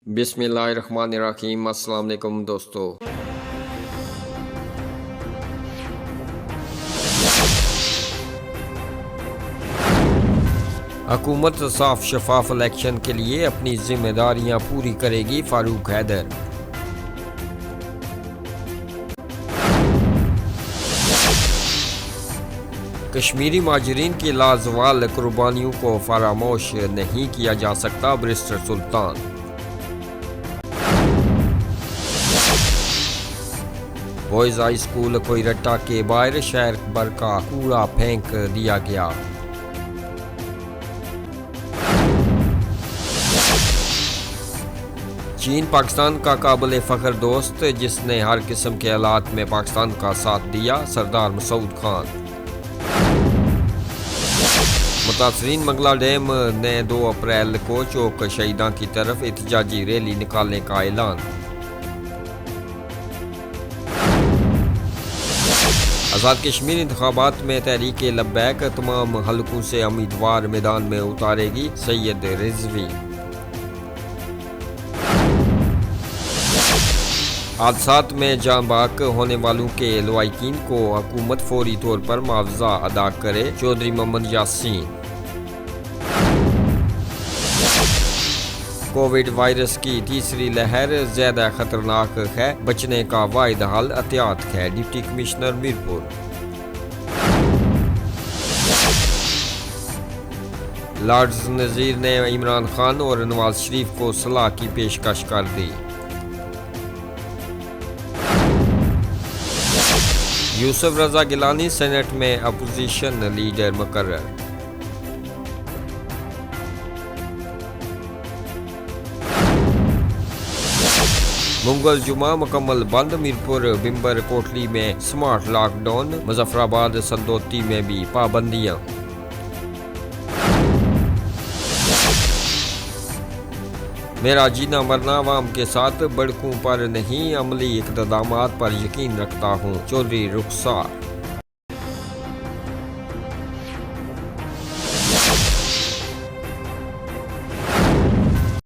بسم اللہ الرحمن الرحیم۔ السلام علیکم دوستو۔ حکومت صاف شفاف الیکشن کے لیے اپنی ذمہ داریاں پوری کرے گی، فاروق حیدر۔ کشمیری مہاجرین کی لازوال قربانیوں کو فراموش نہیں کیا جا سکتا، بیرسٹر سلطان۔ بوائز ہائی اسکول کوئرٹا کے باہر شہر بھر کا کوڑا پھینک دیا گیا۔ چین پاکستان کا قابل فخر دوست جس نے ہر قسم کے حالات میں پاکستان کا ساتھ دیا، سردار مسعود خان۔ متاثرین منگلا ڈیم نے 2 اپریل کو چوک شہیدان کی طرف احتجاجی ریلی نکالنے کا اعلان۔ آزاد کشمیر انتخابات میں تحریک لبیک تمام حلقوں سے امیدوار میدان میں اتارے گی، سید رضوی۔ حادثات میں جاں بحق ہونے والوں کے لواحقین کو حکومت فوری طور پر معاوضہ ادا کرے، چودھری محمد یاسین۔ کووڈ وائرس کی تیسری لہر زیادہ خطرناک ہے، بچنے کا واحد حل احتیاط ہے، deputy commissioner Mirpur. Lords Nazir نے عمران خان اور نواز شریف کو صلاح کی پیشکش کر دی۔ یوسف رضا گیلانی سینٹ میں اپوزیشن لیڈر مقرر۔ منگل جمعہ مکمل بند، میرپور بمبر کوٹلی میں سمارٹ لاک ڈاؤن، مظفر آباد سندوتی میں بھی پابندیاں۔ میرا جینا مرنا عوام کے ساتھ، بڑکوں پر نہیں عملی اقدامات پر یقین رکھتا ہوں، چودھری رخسار۔